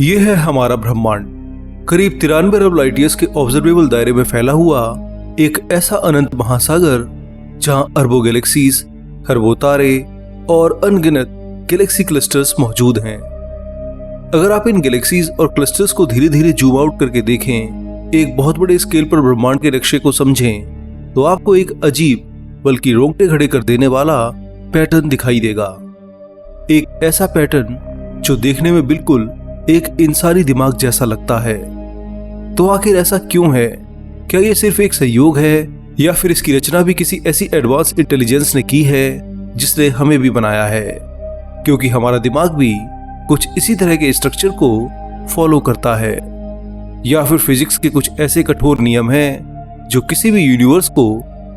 ये है हमारा ब्रह्मांड, करीब 93 अरब लाइट ईयर्स के ऑब्जर्वेबल दायरे में फैला हुआ एक ऐसा अनंत महासागर जहां अरबों गैलेक्सीज, खरबों तारे और अनगिनत गैलेक्सी क्लस्टर्स मौजूद हैं। अगर आप इन गैलेक्सीज और क्लस्टर्स को धीरे धीरे जूम आउट करके देखें, एक बहुत बड़े स्केल पर ब्रह्मांड के नक्शे को समझें, तो आपको एक अजीब बल्कि रोंगटे खड़े कर देने वाला पैटर्न दिखाई देगा। एक ऐसा पैटर्न जो देखने में बिल्कुल एक इंसानी दिमाग जैसा लगता है। तो आखिर ऐसा क्यों है? क्या ये सिर्फ एक संयोग है या फिर इसकी रचना भी किसी ऐसी एडवांस इंटेलिजेंस ने की है जिसने हमें भी बनाया है? क्योंकि हमारा दिमाग भी कुछ इसी तरह के स्ट्रक्चर को फॉलो करता है, या फिर फिजिक्स के कुछ ऐसे कठोर नियम हैं जो किसी भी यूनिवर्स को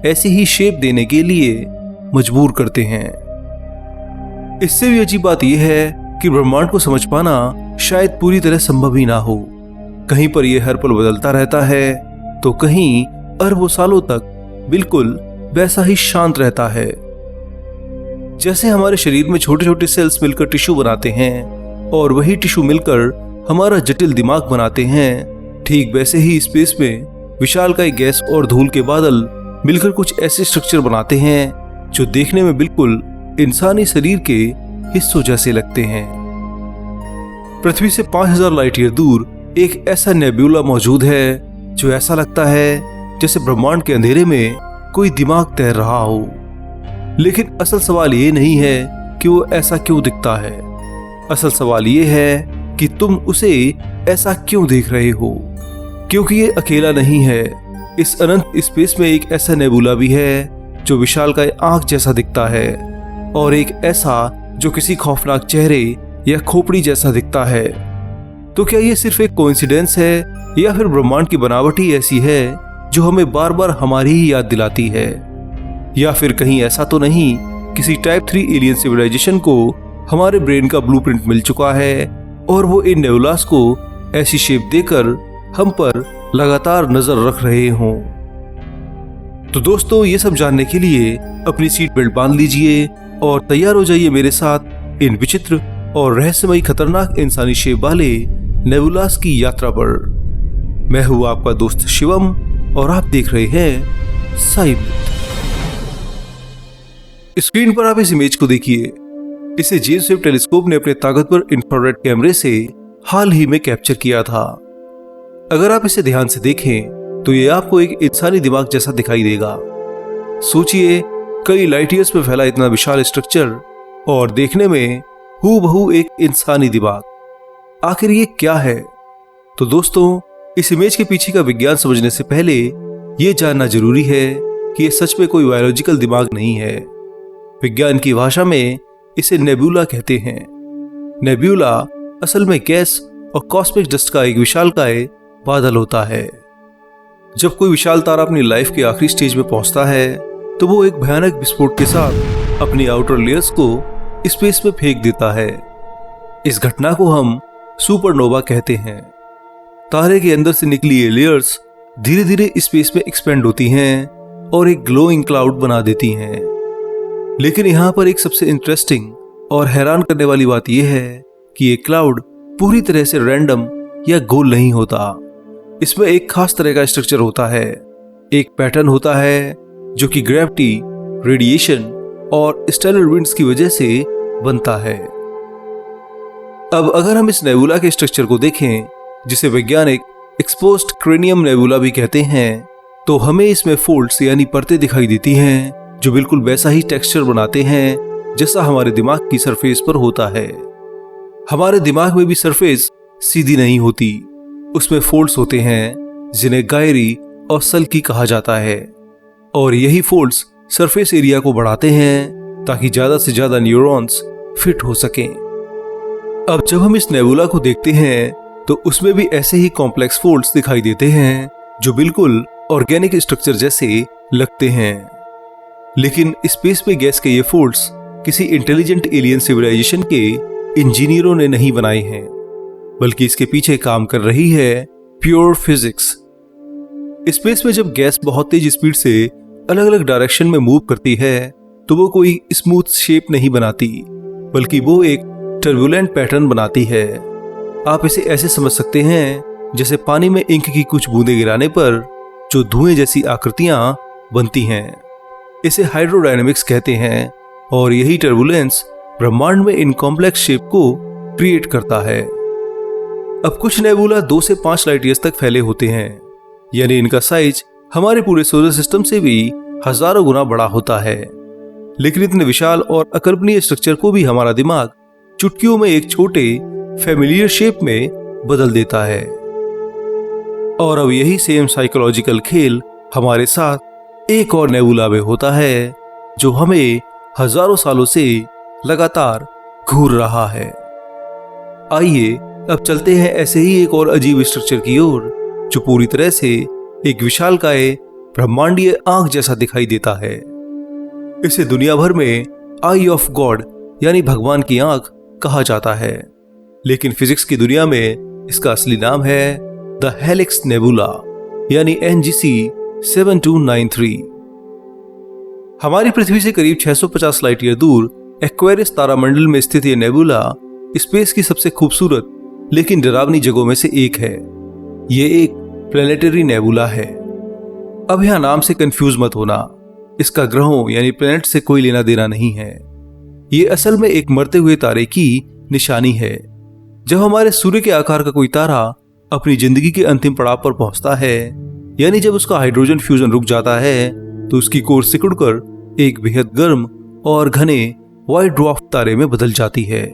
ऐसी ही शेप देने के लिए मजबूर करते हैं। इससे भी अजीब बात यह है कि ब्रह्मांड को समझ पाना शायद पूरी तरह संभव ही ना हो। कहीं पर यह हर पल बदलता रहता है, तो कहीं अरबों सालों तक बिल्कुल वैसा ही शांत रहता है। जैसे हमारे शरीर में छोटे छोटे सेल्स मिलकर टिश्यू बनाते हैं और वही टिश्यू मिलकर हमारा जटिल दिमाग बनाते हैं, ठीक वैसे ही स्पेस में विशालकाय गैस और धूल के बादल मिलकर कुछ ऐसे स्ट्रक्चर बनाते हैं जो देखने में बिल्कुल इंसानी शरीर के हिस्सों जैसे लगते हैं। पृथ्वी से 5000 लाइट ईयर दूर एक ऐसा नेब्यूला मौजूद है जो ऐसा लगता है जैसे ब्रह्मांड के अंधेरे में कोई दिमाग तैर रहा हो। लेकिन असल सवाल ये नहीं है कि वो ऐसा क्यों दिखता है। असल सवाल ये है कि तुम उसे ऐसा क्यों देख रहे हो, क्योंकि ये अकेला नहीं है। इस अनंत स्पेस में एक ऐसा नेबुला भी है जो विशालकाय आंख जैसा दिखता है, और एक ऐसा जो किसी खौफनाक चेहरे या खोपड़ी जैसा दिखता है। तो क्या ये सिर्फ एक कोइंसिडेंस है, या फिर ब्रह्मांड की बनावट ही ऐसी है जो हमें बार बार हमारी ही याद दिलाती है? या फिर कहीं ऐसा तो नहीं किसी टाइप 3 एलियन सिविलाइजेशन को हमारे ब्रेन का ब्लूप्रिंट मिल चुका है और वो इन नेबुलास को ऐसी शेप देकर हम पर लगातार नजर रख रहे हों? तो दोस्तों, ये सब जानने के लिए अपनी सीट बेल्ट बांध लीजिए और तैयार हो जाइए मेरे साथ इन विचित्र और रहस्यमयी खतरनाक इंसानी शेप वाले नेबुलास की यात्रा पर। मैं हूं आपका दोस्त शिवम और आप देख रहे हैं साइमिथ। स्क्रीन पर आप इस इमेज को देखिए। इसे जेम्स वेब टेलीस्कोप ने अपने ताकतवर इंफ्रारेड कैमरे से हाल ही में कैप्चर किया था। अगर आप इसे ध्यान से देखें तो ये आपको एक इंसानी दिमाग जैसा दिखाई देगा। सोचिए, कई लाइट ईयर्स में फैला इतना विशाल स्ट्रक्चर और देखने में हूबहू एक इंसानी दिमाग। आखिर ये क्या है? तो दोस्तों, इस इमेज के पीछे का विज्ञान समझने से पहले यह जानना जरूरी है कि यह सच में कोई बायोलॉजिकल दिमाग नहीं है। विज्ञान की भाषा में इसे नेबुला कहते हैं। नेबुला असल में गैस और कॉस्मिक डस्ट का एक विशालकाय बादल होता है। जब कोई विशाल तारा अपनी लाइफ के आखिरी स्टेज में पहुंचता है तो वो एक भयानक विस्फोट के साथ अपनी आउटर लेयर्स को स्पेस में फेंक देता है। इस घटना को हम सुपरनोवा कहते हैं। तारे के अंदर से निकली ये लेयर्स धीरे धीरे स्पेस में एक्सपेंड होती हैं और एक ग्लोइंग क्लाउड बना देती हैं। लेकिन यहाँ पर एक सबसे इंटरेस्टिंग और हैरान करने वाली बात यह है कि ये क्लाउड पूरी तरह से रैंडम या गोल नहीं होता। इसमें एक खास तरह का स्ट्रक्चर होता है, एक पैटर्न होता है जो कि ग्रेविटी, रेडिएशन और स्टेलर विंड्स की वजह से बनता है। अब अगर हम इस नेबुला के स्ट्रक्चर को देखें, जिसे वैज्ञानिक एक्सपोज्ड क्रेनियम नेबुला भी कहते हैं, तो हमें इसमें फोल्ड्स यानी परतें दिखाई देती हैं जो बिल्कुल वैसा ही टेक्सचर बनाते हैं जैसा हमारे दिमाग की सरफेस पर होता है। हमारे दिमाग में भी सरफेस सीधी नहीं होती, उसमें फोल्ड्स होते हैं जिन्हें गायरी और सल्की कहा जाता है, और यही फोल्ड्स सरफेस एरिया को बढ़ाते हैं ताकि ज्यादा से ज्यादा न्यूरॉन्स फिट हो सकें। अब जब हम इस नेबुला को देखते हैं तो उसमें भी ऐसे ही कॉम्प्लेक्स फोल्ड्स दिखाई देते हैं जो बिल्कुल ऑर्गेनिक स्ट्रक्चर जैसे लगते हैं। लेकिन स्पेस में गैस के ये फोल्ड्स किसी इंटेलिजेंट एलियन सिविलाइजेशन के इंजीनियरों ने नहीं बनाए हैं, बल्कि इसके पीछे काम कर रही है प्योर फिजिक्स। स्पेस में जब गैस बहुत तेज स्पीड से अलग अलग डायरेक्शन में मूव करती है तो वो कोई स्मूथ शेप नहीं बनाती, बल्कि वो एक टर्बुलेंट पैटर्न बनाती है। आप इसे ऐसे समझ सकते हैं जैसे पानी में इंक की कुछ बूंदें गिराने पर जो धुएं जैसी आकृतियां बनती हैं। इसे हाइड्रोडायनेमिक्स कहते हैं और यही टर्बुलेंस ब्रह्मांड में इन कॉम्प्लेक्स शेप को क्रिएट करता है। अब कुछ नेबुला 2 से 5 लाइट ईयर्स तक फैले होते हैं, यानी इनका साइज हमारे पूरे सोलर सिस्टम से भी हजारों गुना बड़ा होता है। लेकिन इतने विशाल और अकल्पनीय स्ट्रक्चर को भी हमारा दिमाग चुटकियों में एक छोटे फैमिलियर शेप में बदल देता है। और अब यही सेम साइकोलॉजिकल खेल हमारे साथ एक और नेबुला में होता है जो हमें हजारों सालों से लगातार घूर रहा है। आइए अब चलते हैं ऐसे ही एक और अजीब स्ट्रक्चर की ओर जो पूरी तरह से एक विशालकाय ब्रह्मांडीय आंख जैसा दिखाई देता है। इसे दुनिया भर में आई ऑफ गॉड यानी भगवान की आंख कहा जाता है, लेकिन फिजिक्स की दुनिया में इसका असली नाम है द हेलिक्स नेबुला यानी NGC 7293। हमारी पृथ्वी से करीब 650 लाइट ईयर दूर एक्वेरियस तारामंडल में स्थित यह नेबुला स्पेस की सबसे खूबसूरत लेकिन डरावनी जगहों में से एक है। यह एक प्लेनेटरी नेबुला है। अब यहां नाम से कंफ्यूज मत होना, इसका ग्रहों यानी प्लेनेट से कोई लेना देना नहीं है। यह असल में एक मरते हुए तारे की निशानी है। जब हमारे सूर्य के आकार का कोई तारा अपनी जिंदगी के अंतिम पड़ाव पर पहुंचता है, यानी जब उसका हाइड्रोजन फ्यूजन रुक जाता है, तो उसकी कोर सिकुड़कर एक बेहद गर्म और घने व्हाइट ड्वार्फ तारे में बदल जाती है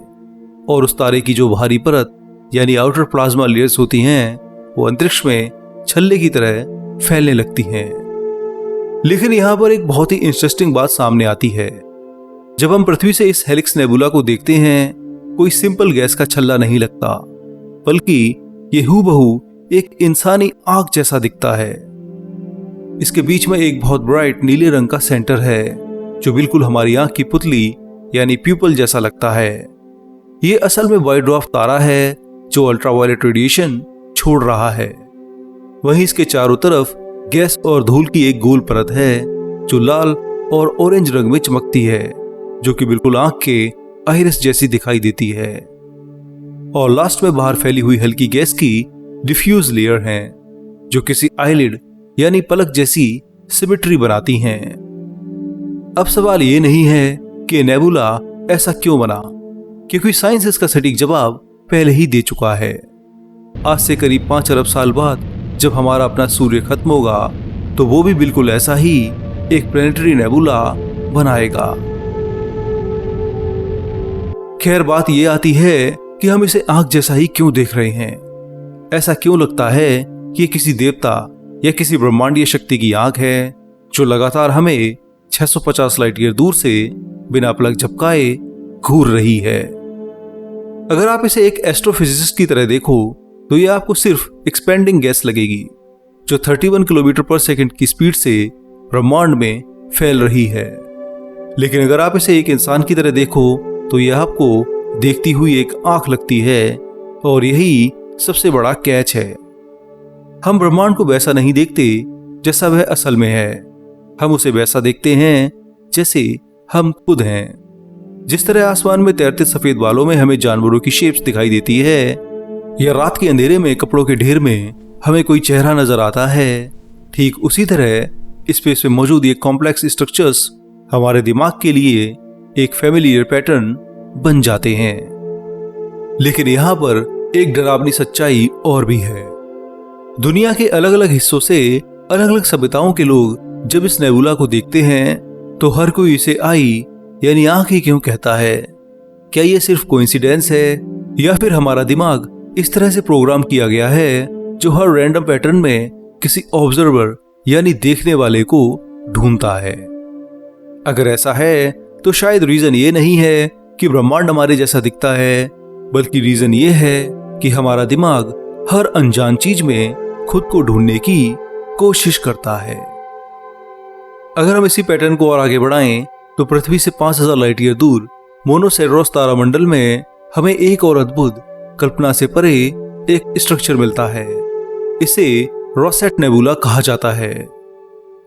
और उस तारे की जो बाहरी परत यानी आउटर प्लाज्मा लेयर्स होती हैं वो अंतरिक्ष में छल्ले की तरह फैलने लगती हैं। लेकिन यहां पर एक बहुत ही इंटरेस्टिंग बात सामने आती है। जब हम पृथ्वी से इस हेलिक्स नेबुला को देखते हैं, कोई सिंपल गैस का छल्ला नहीं लगता, बल्कि ये हूबहू एक इंसानी आंख जैसा दिखता है। इसके बीच में एक बहुत ब्राइट नीले रंग का सेंटर है जो बिल्कुल हमारी आंख की पुतली यानी प्यूपल जैसा लगता है। ये असल में व्हाइट ड्वार्फ तारा है जो अल्ट्रावायलेट रेडिएशन छोड़ रहा है। वहीं इसके चारों तरफ गैस और धूल की एक गोल परत है जो लाल और ऑरेंज रंग में चमकती है, जो कि बिल्कुल आंख के आइरिस जैसी दिखाई देती है। और लास्ट में बाहर फैली हुई हल्की गैस की डिफ्यूज लेयर है जो किसी आईलिड यानी पलक जैसी सिमेट्री बनाती हैं। अब सवाल ये नहीं है कि नेबुला ऐसा क्यों बना, क्योंकि साइंस इसका सटीक जवाब पहले ही दे चुका है। आज से करीब 5 अरब साल बाद जब हमारा अपना सूर्य खत्म होगा, तो वो भी बिल्कुल ऐसा ही एक प्लेनेटरी नेबुला बनाएगा। खैर, बात ये आती है कि हम इसे आंख जैसा ही क्यों देख रहे हैं। ऐसा क्यों लगता है कि ये किसी देवता या किसी ब्रह्मांडीय शक्ति की आंख है जो लगातार हमें 650 लाइट ईयर दूर से बिना पलक झपकाए घूर रही है। अगर आप इसे एक एस्ट्रोफिजिसिस्ट की तरह देखो तो यह आपको सिर्फ एक्सपेंडिंग गैस लगेगी जो 31 किलोमीटर पर सेकंड की स्पीड से ब्रह्मांड में फैल रही है। लेकिन अगर आप इसे एक इंसान की तरह देखो तो यह आपको देखती हुई एक आंख लगती है, और यही सबसे बड़ा कैच है। हम ब्रह्मांड को वैसा नहीं देखते जैसा वह असल में है, हम उसे वैसा देखते हैं जैसे हम खुद हैं। जिस तरह आसमान में तैरते सफेद बालों में हमें जानवरों की शेप्स दिखाई देती है, या रात के अंधेरे में कपड़ों के ढेर में हमें कोई चेहरा नजर आता है, ठीक उसी तरह स्पेस में मौजूद ये कॉम्प्लेक्स स्ट्रक्चर्स हमारे दिमाग के लिए एक फैमिलियर पैटर्न बन जाते हैं। लेकिन यहां पर एक डरावनी सच्चाई और भी है। दुनिया के अलग अलग हिस्सों से अलग अलग सभ्यताओं के लोग जब इस नेबुला को देखते हैं तो हर कोई इसे आई यानी आंख ही क्यों कहता है। क्या यह सिर्फ कोइंसिडेंस है, या फिर हमारा दिमाग इस तरह से प्रोग्राम किया गया है जो हर रैंडम पैटर्न में किसी ऑब्जर्वर यानी देखने वाले को ढूंढता है? अगर ऐसा है तो शायद रीजन ये नहीं है कि ब्रह्मांड हमारे जैसा दिखता है, बल्कि रीजन ये है कि हमारा दिमाग हर अनजान चीज में खुद को ढूंढने की कोशिश करता है। अगर हम इसी पैटर्न को और आगे बढ़ाएं तो पृथ्वी से 5000 लाइट ईयर दूर मोनोसेरोस तारामंडल में हमें एक और अद्भुत कल्पना से परे एक स्ट्रक्चर मिलता है। इसे रोसेट नेबुला कहा जाता है।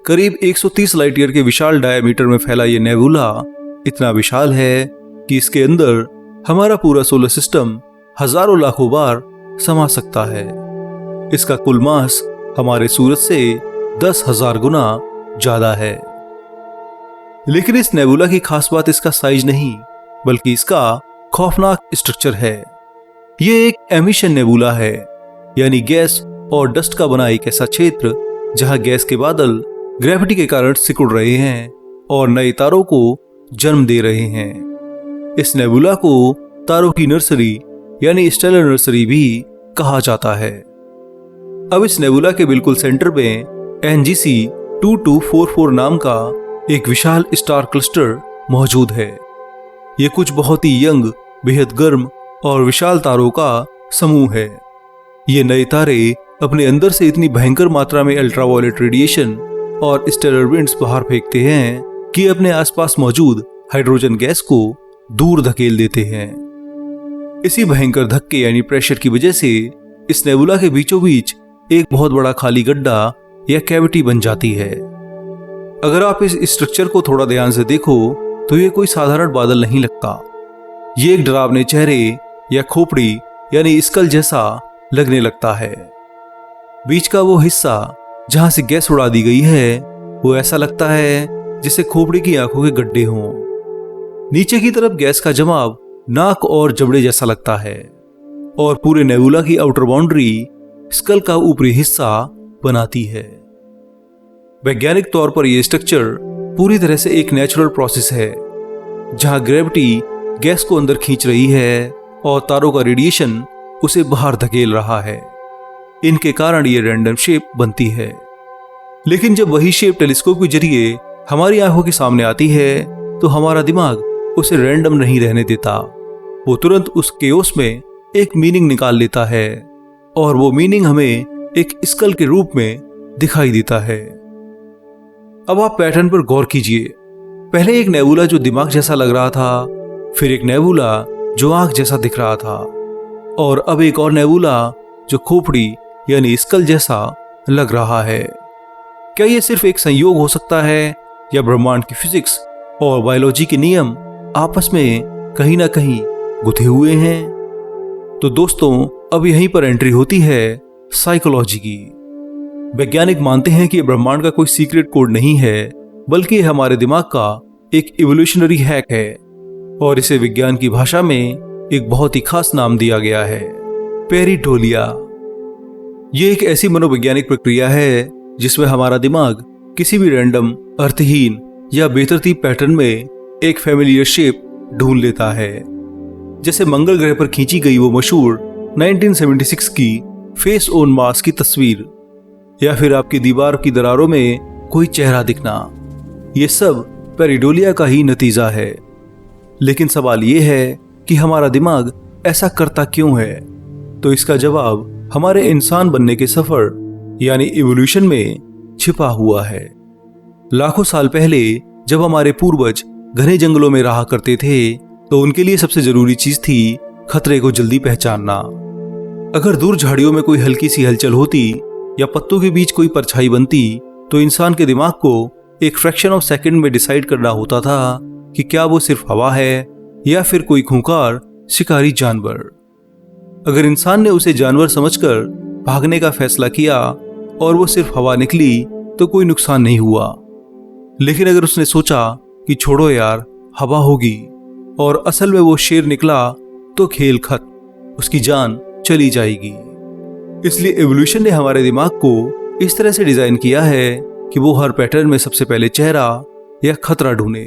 करीब 130 लाइट ईयर के विशाल डायमीटर में फैला यह नेबुला इतना विशाल है कि इसके अंदर हमारा पूरा सोलर सिस्टम हजारों लाखों बार समा सकता है। इसका कुल मास हमारे सूरज से 10,000 गुना ज्यादा है। लेकिन इस नेबुला की खास बात इसका साइज नहीं, बल्कि इसका खौफनाक स्ट्रक्चर है। ये एक एमिशन नेबुला है, यानी गैस और डस्ट का बना एक ऐसा क्षेत्र जहां गैस के बादल ग्रेविटी के कारण सिकुड़ रहे हैं और नए तारों को जन्म दे रहे हैं। इस नेबुला को तारों की नर्सरी यानी स्टेलर नर्सरी भी कहा जाता है। अब इस नेबुला के बिल्कुल सेंटर में NGC 2244 नाम का एक विशाल स्टार क्लस्टर मौजूद है। ये कुछ बहुत ही यंग, बेहद गर्म और विशाल तारों का समूह है। ये नए तारे अपने अंदर से इतनी भयंकर मात्रा में अल्ट्रावायलेट रेडिएशन और स्टेलर विंड्स बाहर फेंकते हैं कि अपने आसपास मौजूद हाइड्रोजन गैस को दूर धकेल देते हैं। इसी भयंकर धक्के यानी प्रेशर की वजह से इस नेबुला के बीचों बीच एक बहुत बड़ा खाली गड्ढा या कैविटी बन जाती है। अगर आप इस स्ट्रक्चर को थोड़ा ध्यान से देखो तो ये कोई साधारण बादल नहीं लगता। ये एक डरावने चेहरे या खोपड़ी यानी स्कल जैसा लगने लगता है। बीच का वो हिस्सा जहां से गैस उड़ा दी गई है वो ऐसा लगता है जैसे खोपड़ी की आंखों के गड्ढे हों। नीचे की तरफ गैस का जमाव नाक और जबड़े जैसा लगता है और पूरे नेबुला की आउटर बाउंड्री स्कल का ऊपरी हिस्सा बनाती है। वैज्ञानिक तौर पर यह स्ट्रक्चर पूरी तरह से एक नेचुरल प्रोसेस है जहां ग्रेविटी गैस को अंदर खींच रही है और तारों का रेडिएशन उसे बाहर धकेल रहा है। इनके कारण ये रैंडम शेप बनती है। लेकिन जब वही शेप टेलीस्कोप के जरिए हमारी आंखों के सामने आती है तो हमारा दिमाग उसे रैंडम नहीं रहने देता। वो तुरंत उस केओस में एक मीनिंग निकाल लेता है और वो मीनिंग हमें एक स्कल के रूप में दिखाई देता है। अब आप पैटर्न पर गौर कीजिए। पहले एक नेबुला जो दिमाग जैसा लग रहा था, फिर एक नेबुला जो आंख जैसा दिख रहा था, और अब एक और नेबुला जो खोपड़ी यानी स्कल जैसा लग रहा है। क्या यह सिर्फ एक संयोग हो सकता है या ब्रह्मांड की फिजिक्स और बायोलॉजी के नियम आपस में कहीं ना कहीं गुथे हुए हैं? तो दोस्तों, अब यहीं पर एंट्री होती है साइकोलॉजी की। वैज्ञानिक मानते हैं कि ब्रह्मांड का कोई सीक्रेट कोड नहीं है, बल्कि हमारे दिमाग का एक इवोल्यूशनरी हैक है और इसे विज्ञान की भाषा में एक बहुत ही खास नाम दिया गया है, पेरिडोलिया। यह एक ऐसी मनोवैज्ञानिक प्रक्रिया है जिसमें हमारा दिमाग किसी भी रैंडम, अर्थहीन या बेतरतीब पैटर्न में एक फैमिलियर शेप ढूंढ लेता है। जैसे मंगल ग्रह पर खींची गई वो मशहूर 1976 की फेस ऑन मार्स की तस्वीर, या फिर आपकी दीवार की दरारों में कोई चेहरा दिखना। ये सब पेरिडोलिया का ही नतीजा है। लेकिन सवाल ये है कि हमारा दिमाग ऐसा करता क्यों है? तो इसका जवाब हमारे इंसान बनने के सफर यानी इवोल्यूशन में छिपा हुआ है। लाखों साल पहले जब हमारे पूर्वज घने जंगलों में रहा करते थे तो उनके लिए सबसे जरूरी चीज थी खतरे को जल्दी पहचानना। अगर दूर झाड़ियों में कोई हल्की सी हलचल होती या पत्तों के बीच कोई परछाई बनती तो इंसान के दिमाग को एक फ्रैक्शन ऑफ सेकंड में डिसाइड करना होता था कि क्या वो सिर्फ हवा है या फिर कोई खूंखार शिकारी जानवर। अगर इंसान ने उसे जानवर समझकर भागने का फैसला किया और वो सिर्फ हवा निकली तो कोई नुकसान नहीं हुआ। लेकिन अगर उसने सोचा कि छोड़ो यार, हवा होगी, और असल में वो शेर निकला तो खेल खत्म, उसकी जान चली जाएगी। इसलिए एवोल्यूशन ने हमारे दिमाग को इस तरह से डिजाइन किया है कि वो हर पैटर्न में सबसे पहले चेहरा या खतरा ढूंढे।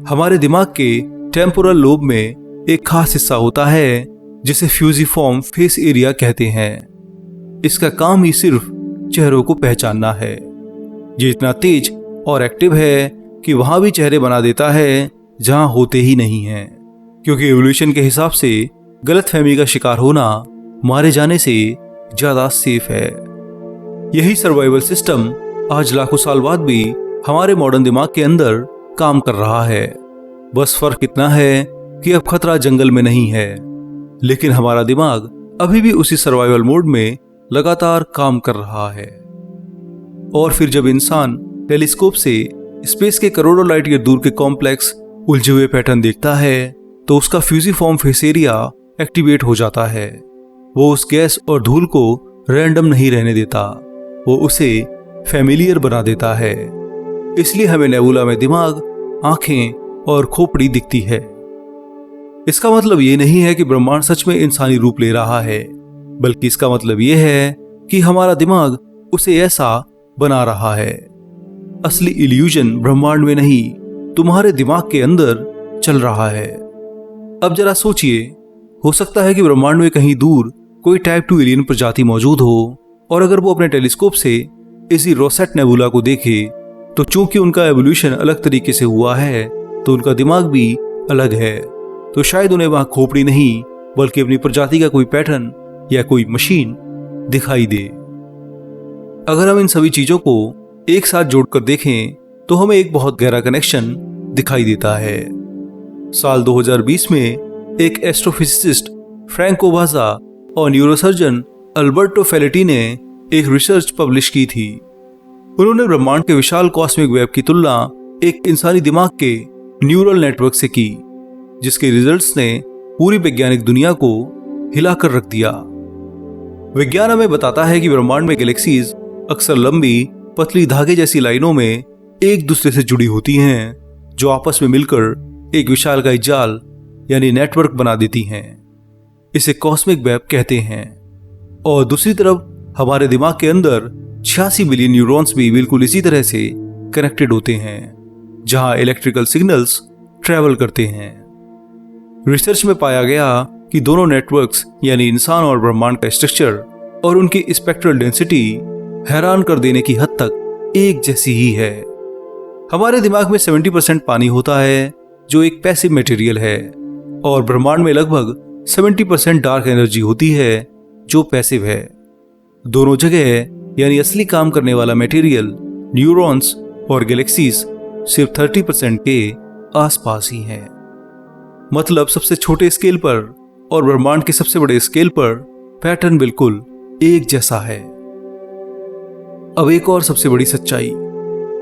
हमारे दिमाग के टेम्पोरल लोब में एक खास हिस्सा होता है जिसे फ्यूजिफॉर्म फेस एरिया कहते हैं। इसका काम ही सिर्फ चेहरों को पहचानना है। ये इतना तेज और एक्टिव है कि वहां भी चेहरे बना देता है जहां होते ही नहीं हैं, क्योंकि एवोल्यूशन के हिसाब से गलतफहमी का शिकार होना मारे जाने से ज्यादा सेफ है। यही सर्वाइवल सिस्टम आज लाखों साल बाद भी हमारे मॉडर्न दिमाग के अंदर काम कर रहा है। बस फर्क इतना है कि अब खतरा जंगल में नहीं है, लेकिन हमारा दिमाग अभी भी उसी सर्वाइवल मोड में लगातार काम कर रहा है। और फिर जब इंसान टेलीस्कोप से स्पेस के करोड़ों लाइट ईयर दूर के कॉम्प्लेक्स उलझे हुए पैटर्न देखता है तो उसका फ्यूजिफॉर्म फेस एरिया एक्टिवेट हो जाता है। वो उस गैस और धूल को रैंडम नहीं रहने देता, वो उसे फैमिलियर बना देता है। इसलिए हमें नेबुला में दिमाग, आंखें और खोपड़ी दिखती है। इसका मतलब ये नहीं है कि ब्रह्मांड सच में इंसानी रूप ले रहा है, बल्कि इसका मतलब ये है कि हमारा दिमाग उसे ऐसा बना रहा है। असली इल्यूजन ब्रह्मांड में नहीं, तुम्हारे दिमाग के अंदर चल रहा है। अब जरा सोचिए, हो सकता है कि ब्रह्मांड में कहीं दूर कोई टाइप 2 एलियन प्रजाति मौजूद हो, और अगर वो अपने टेलीस्कोप से इसी रोसेट नेबुला को देखे तो चूंकि उनका एवोल्यूशन अलग तरीके से हुआ है तो उनका दिमाग भी अलग है, तो शायद उन्हें वहां खोपड़ी नहीं बल्कि अपनी प्रजाति का कोई पैटर्न या कोई मशीन दिखाई दे। अगर हम इन सभी चीजों को एक साथ जोड़कर देखें तो हमें एक बहुत गहरा कनेक्शन दिखाई देता है। साल 2020 में एक एस्ट्रोफिजिसिस्ट फ्रैंक कोबाजा और न्यूरोसर्जन अल्बर्टो फेलेटी ने एक रिसर्च पब्लिश की थी। उन्होंने ब्रह्मांड के विशाल कॉस्मिक वेब की तुलना एक इंसानी दिमाग के न्यूरल नेटवर्क से की, जिसके रिजल्ट्स ने पूरी वैज्ञानिक दुनिया को हिलाकर रख दिया। विज्ञान हमें बताता है कि ब्रह्मांड में गैलेक्सीज अक्सर लंबी पतली धागे जैसी लाइनों में एक दूसरे से जुड़ी होती हैं, जो आपस में मिलकर एक विशालकाय जाल यानी नेटवर्क बना देती हैं। इसे कॉस्मिक वेब कहते हैं। और दूसरी तरफ हमारे दिमाग के अंदर 86 बिलियन न्यूरॉन्स भी बिल्कुल इसी तरह से कनेक्टेड होते हैं, जहां इलेक्ट्रिकल सिग्नल्स ट्रैवल करते हैं। रिसर्च में पाया गया कि दोनों नेटवर्क्स यानी इंसान और ब्रह्मांड का स्ट्रक्चर और उनकी स्पेक्ट्रल डेंसिटी हैरान कर देने की हद तक एक जैसी ही है। हमारे दिमाग में 70% पानी होता है, जो एक पैसिव मटेरियल है, और ब्रह्मांड में लगभग 70% डार्क एनर्जी होती है, जो पैसिव है। दोनों जगह यानी असली काम करने वाला मटेरियल, न्यूरॉन्स और गैलेक्सीज सिर्फ 30% के आसपास ही हैं। मतलब सबसे छोटे स्केल पर और ब्रह्मांड के सबसे बड़े स्केल पर पैटर्न बिल्कुल एक जैसा है। अब एक और सबसे बड़ी सच्चाई,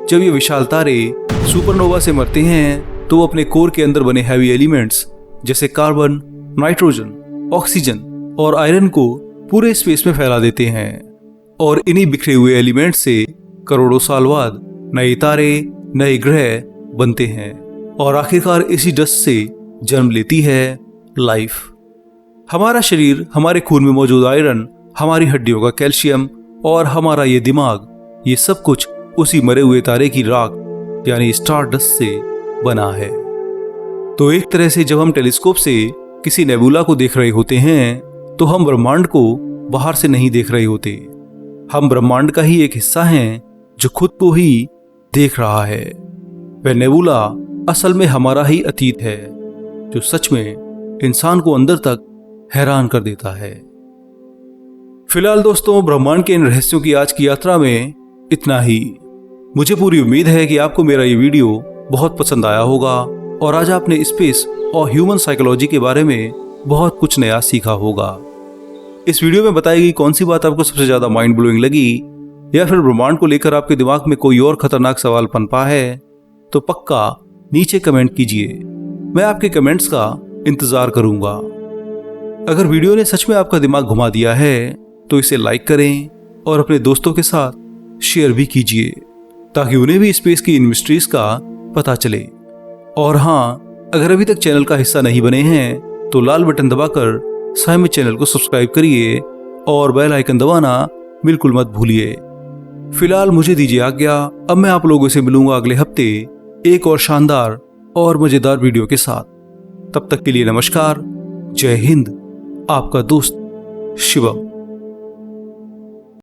जब ये विशाल तारे सुपरनोवा से मरते हैं तो वो अपने कोर के अंदर बने हैवी एलिमेंट्स जैसे कार्बन, नाइट्रोजन, ऑक्सीजन और आयरन को पूरे स्पेस में फैला देते हैं, और इन्हीं बिखरे हुए एलिमेंट्स से करोड़ों साल बाद नए तारे, नए ग्रह बनते हैं, और आखिरकार इसी डस्ट से जन्म लेती है लाइफ। हमारा शरीर, हमारे खून में मौजूद आयरन, हमारी हड्डियों का कैल्शियम और हमारा ये दिमाग, ये सब कुछ उसी मरे हुए तारे की राख यानी स्टार डस्ट से बना है। तो एक तरह से जब हम टेलीस्कोप से किसी नेबुला को देख रहे होते हैं तो हम ब्रह्मांड को बाहर से नहीं देख रहे होते, हम ब्रह्मांड का ही एक हिस्सा हैं जो खुद को ही देख रहा है। वह नेबुला असल में हमारा ही अतीत है, जो सच में इंसान को अंदर तक हैरान कर देता है। फिलहाल दोस्तों, ब्रह्मांड के इन रहस्यों की आज की यात्रा में इतना ही। मुझे पूरी उम्मीद है कि आपको मेरा ये वीडियो बहुत पसंद आया होगा और आज आपने स्पेस और ह्यूमन साइकोलॉजी के बारे में बहुत कुछ नया सीखा होगा। इस वीडियो में बताई गई कौन सी बात आपको सबसे ज्यादा माइंड ब्लोइंग लगी, या फिर ब्रह्मांड को लेकर आपके दिमाग में कोई और खतरनाक सवाल पनपा है, तो पक्का नीचे कमेंट कीजिए। मैं आपके कमेंट्स का इंतजार करूंगा। अगर वीडियो ने सच में आपका दिमाग घुमा दिया है तो इसे लाइक करें और अपने दोस्तों के साथ शेयर भी कीजिए, ताकि उन्हें भी स्पेस की इन मिस्ट्रीज का पता चले। और हाँ, अगर अभी तक चैनल का हिस्सा नहीं बने हैं तो लाल बटन दबाकर साइम चैनल को सब्सक्राइब करिए और बेल आइकन दबाना बिल्कुल मत भूलिए। फिलहाल मुझे दीजिए आज्ञा। अब मैं आप लोगों से मिलूंगा अगले हफ्ते एक और शानदार और मजेदार वीडियो के साथ। तब तक के लिए नमस्कार, जय हिंद, आपका दोस्त शिवम।